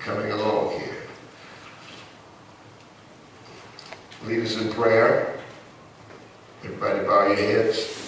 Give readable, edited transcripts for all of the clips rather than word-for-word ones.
coming along here. Lead us in prayer. Everybody bow your heads.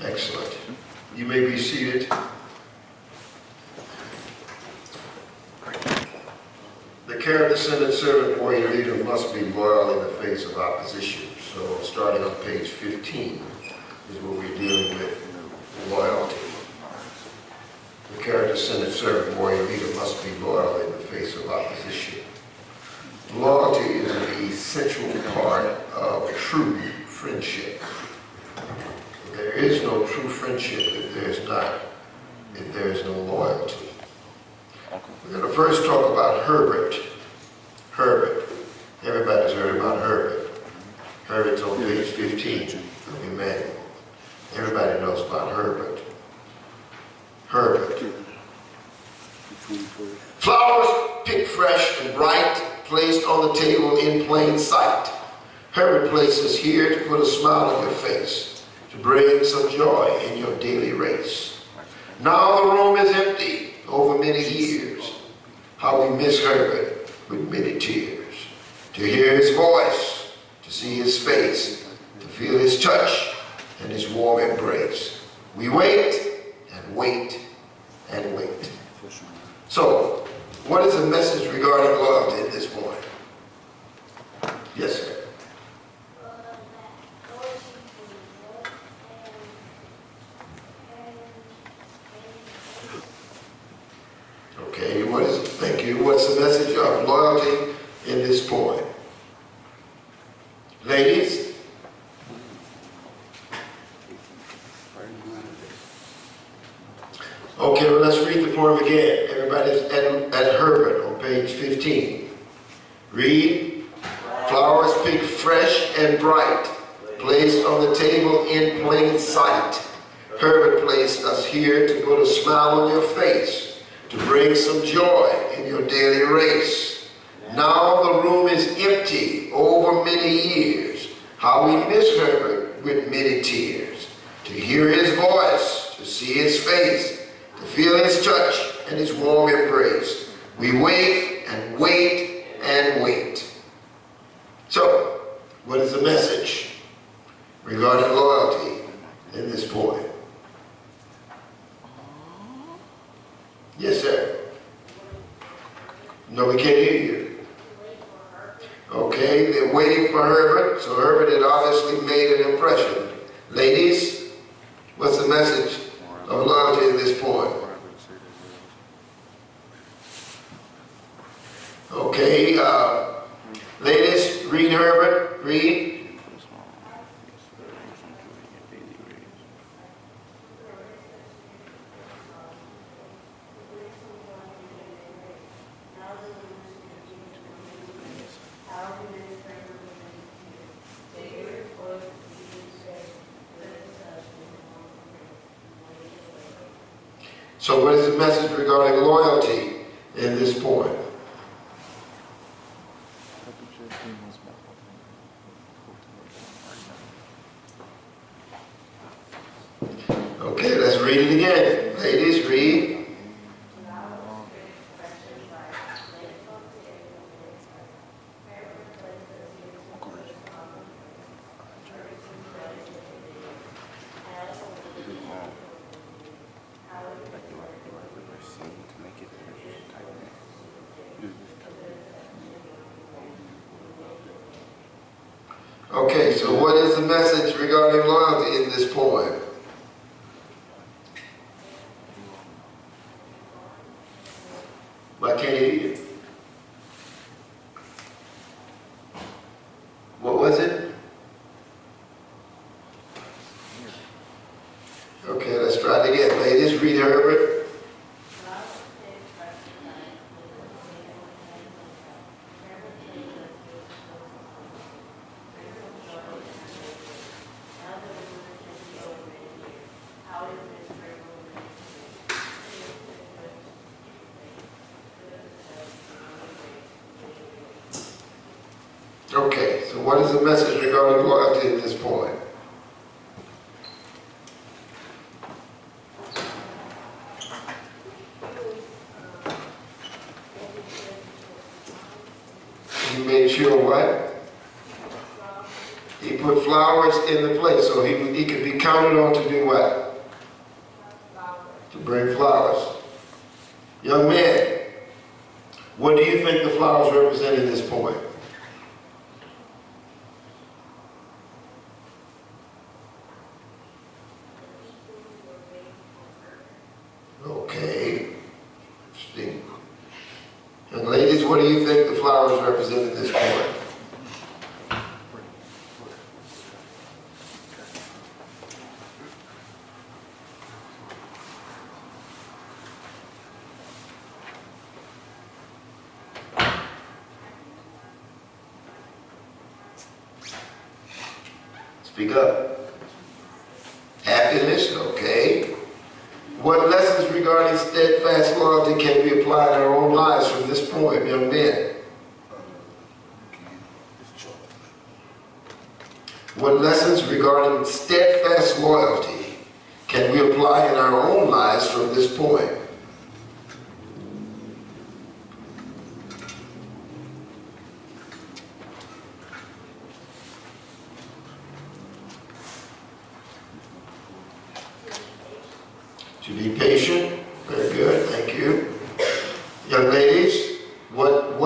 Excellent. You may be seated. The care-descendant servant warrior leader must be loyal in the face of opposition. So starting on page 15 is what we're dealing with, loyalty. The care-descendant servant warrior leader must be loyal in the face of opposition. Loyalty is an essential part of true friendship. There is no true friendship if there is no loyalty. We're going to first talk about Herbert. Herbert. Everybody's heard about Herbert. Herbert's on page 15 of your manual. Everybody knows about Herbert. Herbert. Flowers picked fresh and bright, placed on the table in plain sight. Herbert places here to put a smile on your face, to bring some joy in your daily race. Now the room is empty over many years. How we miss Herbert with many tears. To hear his voice, to see his face, to feel his touch and his warm embrace. We wait and wait and wait. So, what is the message regarding loyalty at this point? Yes, sir. Okay, thank you. What's the message of loyalty in this point? Ladies? Okay, well, let's read the poem again. Everybody's at Herbert on page 15. Read. Flowers picked fresh and bright, placed on the table in plain sight. Herbert placed us here to put a smile on your face, to bring some joy in your daily race. Now the room is empty over many years. How we miss Herbert with many tears. To hear his voice, to see his face, to feel his touch and his warm embrace. We wait and wait and wait. So, what is the message regarding loyalty in this point? Yes, sir. No, we can't hear you. Okay, they're waiting for Herbert, so Herbert had obviously made an impression. Ladies, what's the message of loyalty at this point? Okay, ladies, read Herbert, read. So what is the message regarding loyalty in this point? Okay, let's read it again. Ladies, read. Okay, so what is the message regarding loyalty in this poem? I can't hear you. What was it? Okay, let's try it again. Ladies, read Herbert. so what is the message regarding loyalty at this point? He made sure what? He put flowers in the place, so he could be counted on to do what? To bring flowers. Young man, what do you think the flowers represent at this point? Okay. Interesting. Young ladies, what do you think the flowers represent at this point? Speak up. Happiness, okay. What lessons regarding steadfast loyalty can we apply in our own lives from this point, young men? What lessons regarding steadfast loyalty can we apply in our own lives from this point? To be patient. Very good, thank you. Young ladies, what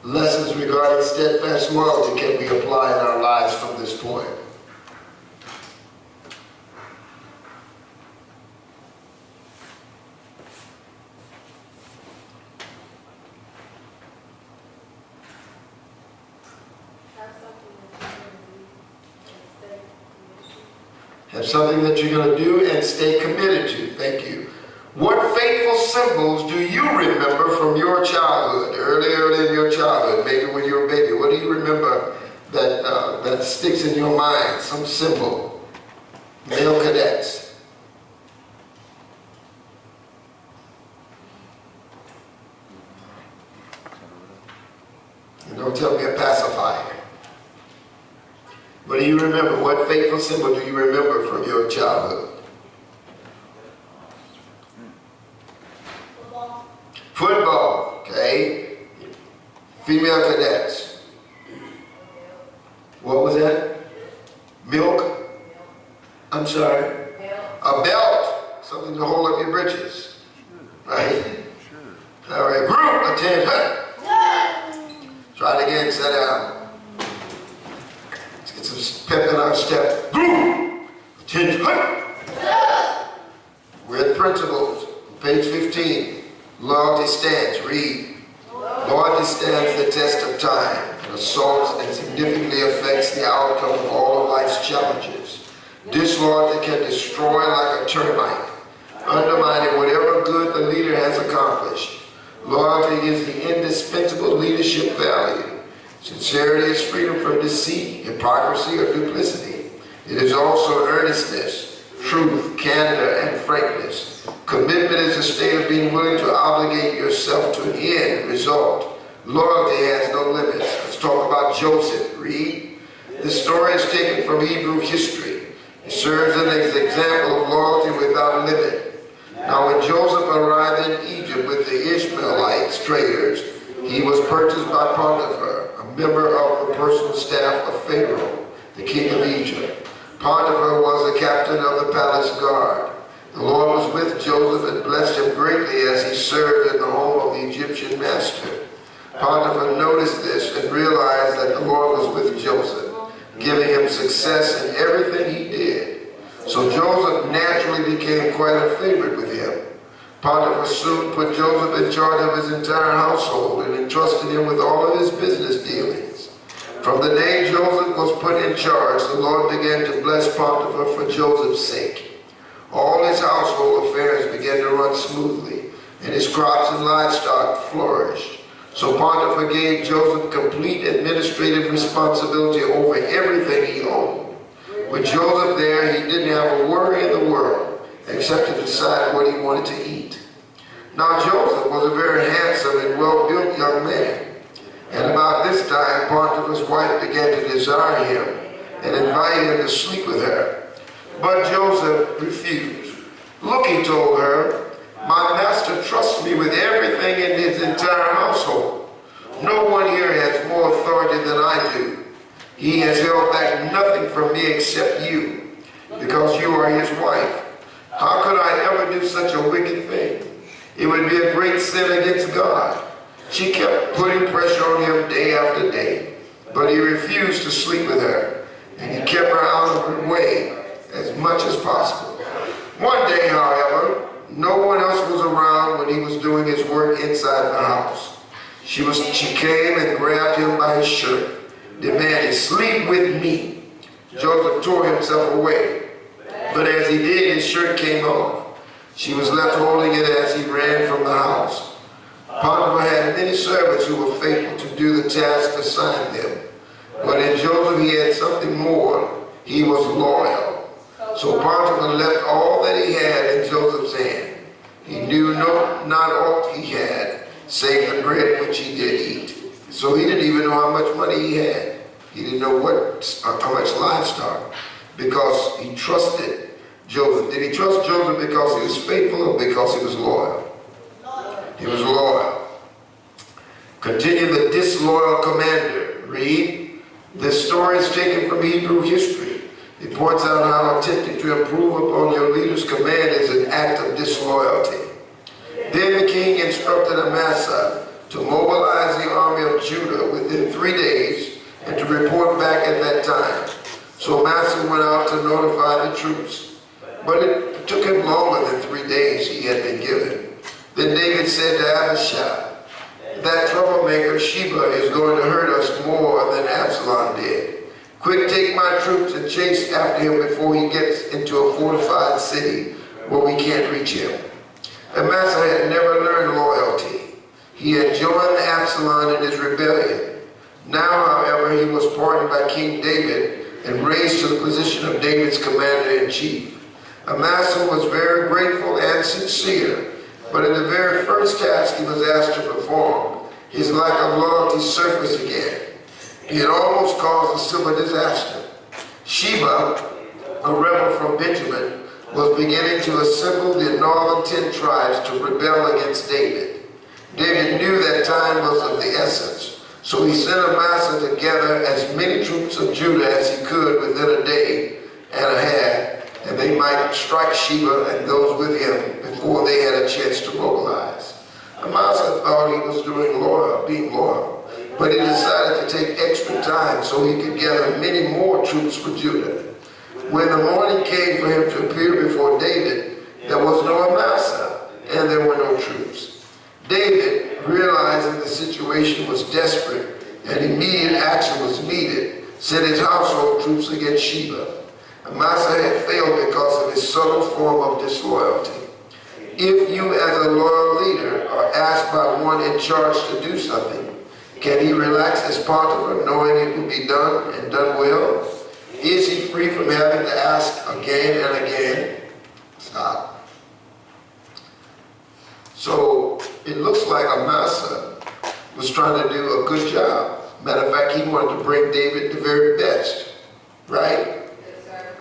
lessons regarding steadfast loyalty can we apply in our lives from this point? Have something that you're going to do and stay committed to. Thank you. What faithful symbols do you remember from your childhood, early in your childhood, maybe when you were a baby? What do you remember that sticks in your mind? Some symbol. Male cadets. And don't tell me a pacifier. What do you remember? What faithful symbol do you remember from your childhood? Football. Football, okay. Female cadets. What was that? Milk? I'm sorry. A belt. Something to hold up your britches. Right? All right. Group, attention. Try it again, sit down. Get some pep in our step. Boom! Attention. We're at principles. Page 15. Loyalty stands. Read. Loyalty stands the test of time and assaults and significantly affects the outcome of all of life's challenges. Disloyalty can destroy like a termite, undermining whatever good the leader has accomplished. Loyalty is the indispensable leadership value. Sincerity is freedom from deceit, hypocrisy, or duplicity. It is also earnestness, truth, candor, and frankness. Commitment is a state of being willing to obligate yourself to an end result. Loyalty has no limits. Let's talk about Joseph. Read. This story is taken from Hebrew history. It serves as an example of loyalty without limit. Now when Joseph arrived in Egypt with the Ishmaelites, traders, he was purchased by Potiphar, a member of the personal staff of Pharaoh, the king of Egypt. Potiphar was the captain of the palace guard. The Lord was with Joseph and blessed him greatly as he served in the home of the Egyptian master. Potiphar noticed this and realized that the Lord was with Joseph, giving him success in everything he did. So Joseph naturally became quite a favorite with him. Potiphar soon put Joseph in charge of his entire household and entrusted him with all of his business dealings. From the day Joseph was put in charge, the Lord began to bless Potiphar for Joseph's sake. All his household affairs began to run smoothly, and his crops and livestock flourished. So Potiphar gave Joseph complete administrative responsibility over everything he owned. With Joseph there, he didn't have a worry in the world, except to decide what he wanted to eat. Now Joseph was a very handsome and well-built young man. And about this time, Potiphar's wife began to desire him and invited him to sleep with her. But Joseph refused. Look, he told her, my master trusts me with everything in his entire household. No one here has more authority than I do. He has held back nothing from me except you, because you are his wife. How could I ever do such a wicked thing? It would be a great sin against God. She kept putting pressure on him day after day, but he refused to sleep with her, and he kept her out of her way as much as possible. One day, however, no one else was around when he was doing his work inside the house. She came and grabbed him by his shirt, demanding, sleep with me. Joseph tore himself away, but as he did, his shirt came off. She was left holding it as he ran from the house. Potiphar had many servants who were faithful to do the task assigned them. But in Joseph he had something more. He was loyal. So Potiphar left all that he had in Joseph's hand. He knew not aught he had, save the bread which he did eat. So he didn't even know how much money he had. He didn't know how much livestock, because he trusted Joseph. Did he trust Joseph because he was faithful or because he was loyal? He was loyal. Continue the disloyal commander. Read. This story is taken from Hebrew history. It points out how attempting to improve upon your leader's command is an act of disloyalty. Then the king instructed Amasa to mobilize the army of Judah within 3 days and to report back at that time. So Amasa went out to notify the troops. But it took him longer than 3 days he had been given. Then David said to Abishai, that troublemaker Sheba is going to hurt us more than Absalom did. Quick, take my troops and chase after him before he gets into a fortified city where we can't reach him. Amasa had never learned loyalty. He had joined Absalom in his rebellion. Now, however, he was pardoned by King David and raised to the position of David's commander-in-chief. Amasa was very grateful and sincere, but in the very first task he was asked to perform, his lack of loyalty surfaced again. He had almost caused a civil disaster. Sheba, a rebel from Benjamin, was beginning to assemble the northern 10 tribes to rebel against David. David knew that time was of the essence, so he sent Amasa to gather as many troops of Judah as he could within a day and a half, and they might strike Sheba and those with him before they had a chance to mobilize. Amasa thought he was being loyal, but he decided to take extra time so he could gather many more troops for Judah. When the morning came for him to appear before David, there was no Amasa, and there were no troops. David, realizing the situation was desperate and immediate action was needed, sent his household troops against Sheba. Amasa had failed because of his subtle form of disloyalty. If you as a loyal leader are asked by one in charge to do something, can he relax his Potiphar knowing it will be done and done well? Is he free from having to ask again and again? Stop. So it looks like Amasa was trying to do a good job. Matter of fact, he wanted to bring David the very best, right? Yes, sir.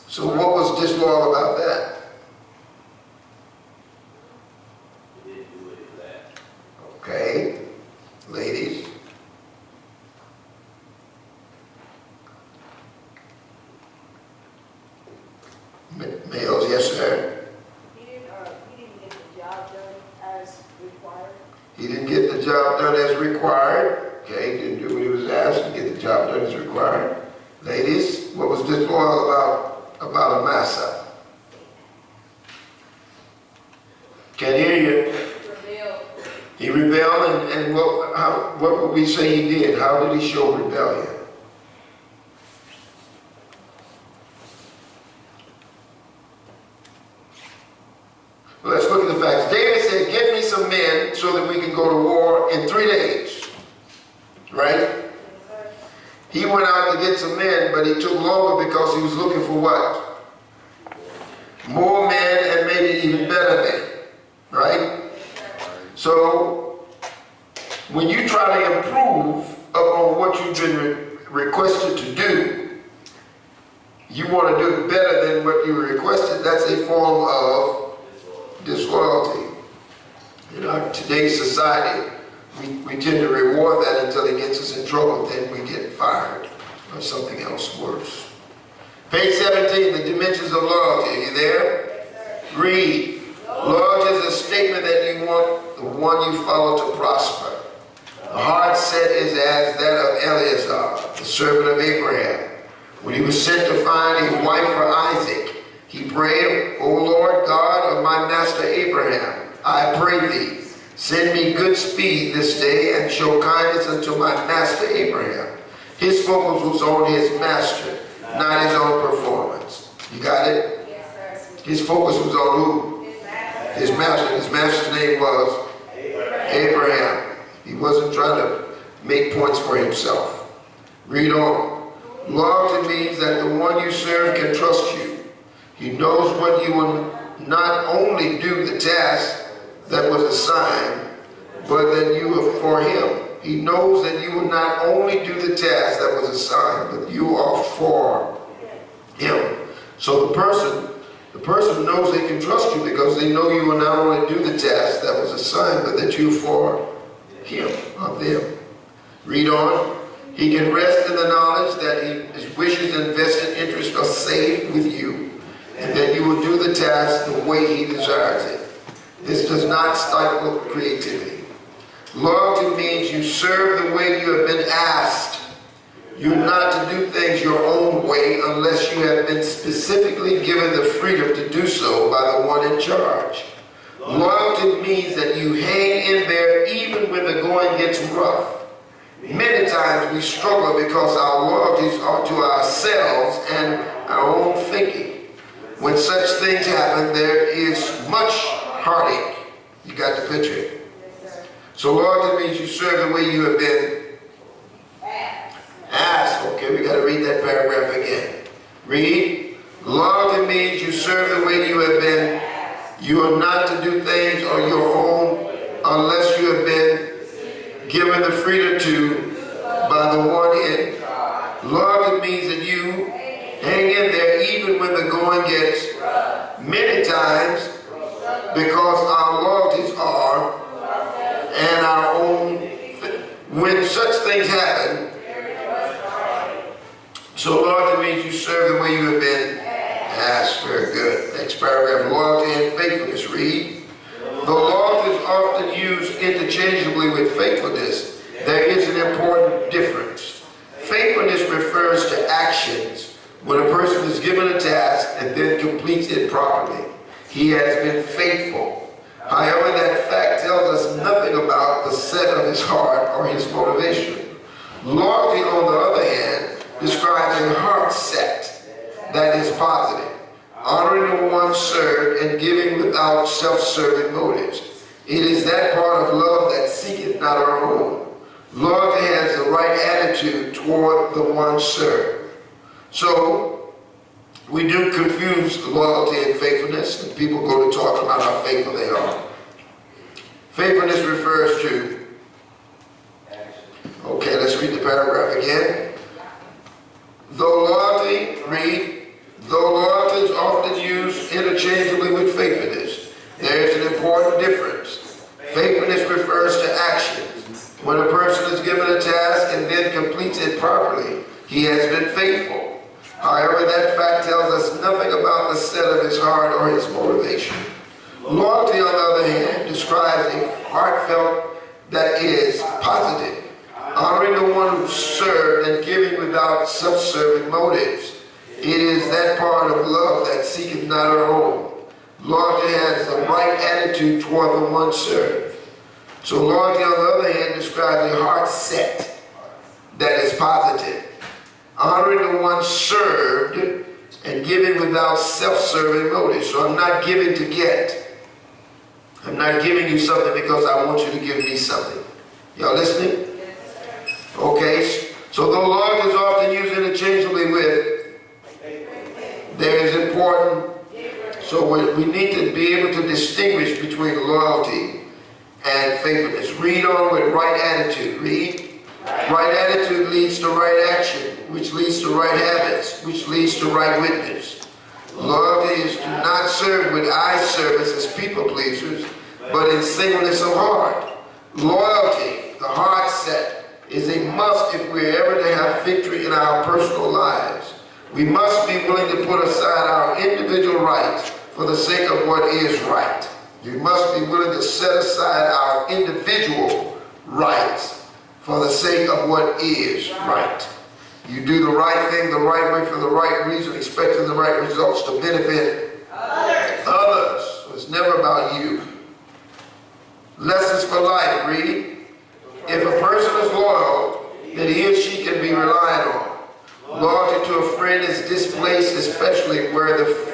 So what was disloyal about that? He didn't do any of that. Okay, ladies. Males, yes sir. He didn't get the job done as required. He didn't get the job done as required. Okay, didn't do what he was asked to get the job done as required. Ladies, what was disloyal about Amasa? Can't hear you. Rebelled. He rebelled, and what would we say he did? How did he show rebellion? Well, let's look at the facts. David said, get me some men so that we can go to war in 3 days. Right? Yes, sir. He went out to get some men, but he took longer because he was looking for what? More men and maybe even better men. Right? So, when you try to improve upon what you've been requested to do, you want to do it better than what you were requested. That's a form of disloyalty. In our today's society, we tend to reward that until it gets us in trouble, then we get fired or something else worse. Page 17, the dimensions of loyalty. Are you there? Read. Loyalty is a statement that you want the one you follow to prosper. The heart set is as that of Eleazar, the servant of Abraham. When he was sent to find a wife for Isaac, he prayed, O Lord God of my master Abraham, I pray thee, send me good speed this day and show kindness unto my master Abraham. His focus was on his master, not his own performance. You got it? Yes, sir. His focus was on who? His master. His master's name was Abraham. He wasn't trying to make points for himself. Read on. Loyalty means that the one you serve can trust you. He knows what you will not only do the task that was assigned, but that you are for him. He knows that you will not only do the task that was assigned, but you are for him. So the person knows they can trust you because they know you will not only do the task that was assigned, but that you're for him, of them. Read on. He can rest in the knowledge that his wishes and vested interests are safe with you, and that you will do the task the way he desires it. This does not stifle creativity. Loyalty means you serve the way you have been asked. You're not to do things your own way unless you have been specifically given the freedom to do so by the one in charge. Loyalty means that you hang in there even when the going gets rough. Many times we struggle because our loyalties are to ourselves and our own thinking. When such things happen, there is much heartache. You got the picture? So loyalty means you serve the way you have been asked. Okay, we got to read that paragraph again. Read. Loyalty means you serve the way you have been. You are not to do things on your own unless you have been given the freedom to by the one in. Loyalty means that you hang in there even when the going gets many times, because our loyalties are and our own. When such things happen, so loyalty means you serve the way you have been asked. Very good. Next paragraph, loyalty and faithfulness. Read. Though loyalty is often used interchangeably with faithfulness, there is an important difference. Faithfulness refers to actions. When a person is given a task and then completes it properly, he has been faithful. However, that fact tells us nothing about the set of his heart or his motivation. Loyalty, on the other hand, describes a heart set that is positive, honoring the one served and giving without self-serving motives. It is that part of love that seeketh not our own. Loyalty has the right attitude toward the one served. So, we do confuse loyalty and faithfulness, and people go to talk about how faithful they are. Faithfulness refers to, okay, let's read the paragraph again. Though loyalty, read, though loyalty is often used interchangeably with faithfulness, there is an important difference. Faithfulness refers to actions. When a person is given a task and then completes it properly, he has been faithful. However, that fact tells us nothing about the set of his heart or his motivation. Loyalty, on the other hand, describes a heartfelt that is positive, honoring the one who served and giving without self-serving motives. It is that part of love that seeketh not our own. Loyalty has the right attitude toward the one served. So loyalty, on the other hand, describes a heart set that is positive, honoring the one served and giving without self-serving motives. So I'm not giving to get. I'm not giving you something because I want you to give me something. Y'all listening? Okay, so though loyalty is often used interchangeably with, there is important, so we need to be able to distinguish between loyalty and and faithfulness. Read on with right attitude. Read. Right attitude leads to right action, which leads to right habits, which leads to right witness. Loyalty is to not serve with eye service as people pleasers, but in singleness of heart. Loyalty, the heart set, is a must if we're ever to have victory in our personal lives. We must be willing to put aside our individual rights for the sake of what is right. We must be willing to set aside our individual rights for the sake of what is right. You do the right thing the right way for the right reason, expecting the right results to benefit others. So it's never about you. Lessons for life. Read. If a person is loyal, then he or she can be relied on. Loyalty to a friend is displaced, especially where the...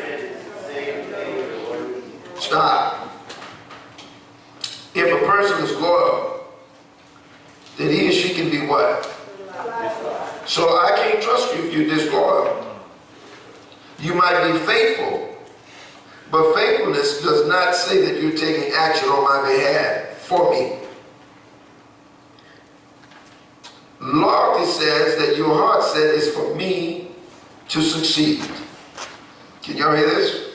Stop. If a person is loyal, then he or she can be what? So I can't trust you if you're disloyal. You might be faithful, but faithfulness does not say that you're taking action on my behalf for me. Loyalty says that your heart set is for me to succeed. Can y'all hear this?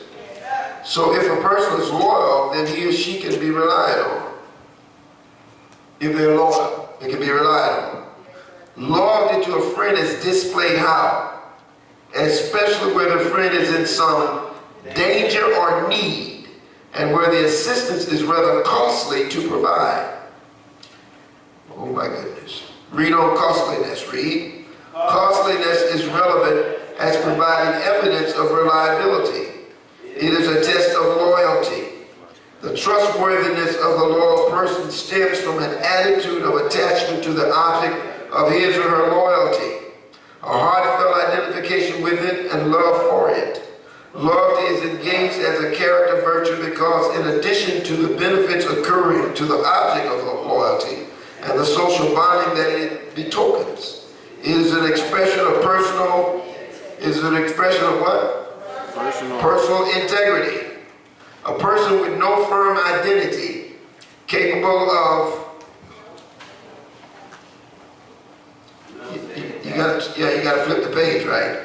So if a person is loyal, then he or she can be relied on. If they're loyal, they can be relied on. Loyalty to a friend is displayed how? Especially where the friend is in some danger or need, and where the assistance is rather costly to provide. Oh my goodness. Read on costliness. Read. Costliness is relevant as providing evidence of reliability. It is a test of loyalty. The trustworthiness of the loyal person stems from an attitude of attachment to the object of his or her loyalty, a heartfelt identification with it and love for it. Loyalty is engaged as a character virtue because in addition to the benefits occurring to the object of the loyalty and the social bonding that it betokens, it is an expression of personal Personal integrity. A person with no firm identity, capable of... You gotta flip the page, right?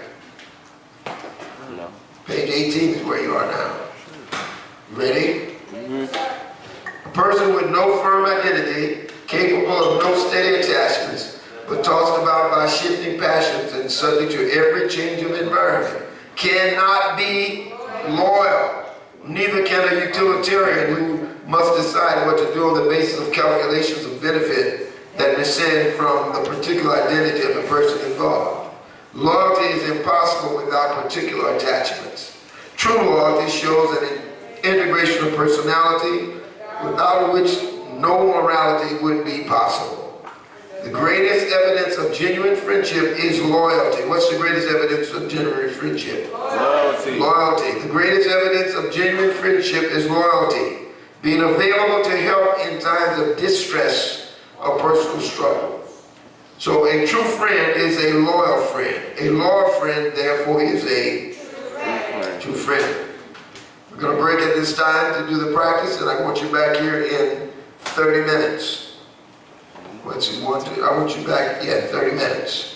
No. Page 18 is where you are now. You ready? A person with no firm identity, capable of no steady attachments, but tossed about by shifting passions and subject to every change of environment, cannot be loyal. Neither can a utilitarian who must decide what to do on the basis of calculations of benefit that descend from the particular identity of the person involved. Loyalty is impossible without particular attachments. True loyalty shows an integration of personality without which no morality would be possible. The greatest evidence of genuine friendship is loyalty. What's the greatest evidence of genuine friendship? Loyalty. Loyalty. The greatest evidence of genuine friendship is loyalty. Being available to help in times of distress or personal struggle. So a true friend is a loyal friend. A loyal friend, therefore, is a true friend. We're going to break at this time to do the practice, and I want you back here in 30 minutes. I want you back, 30 minutes.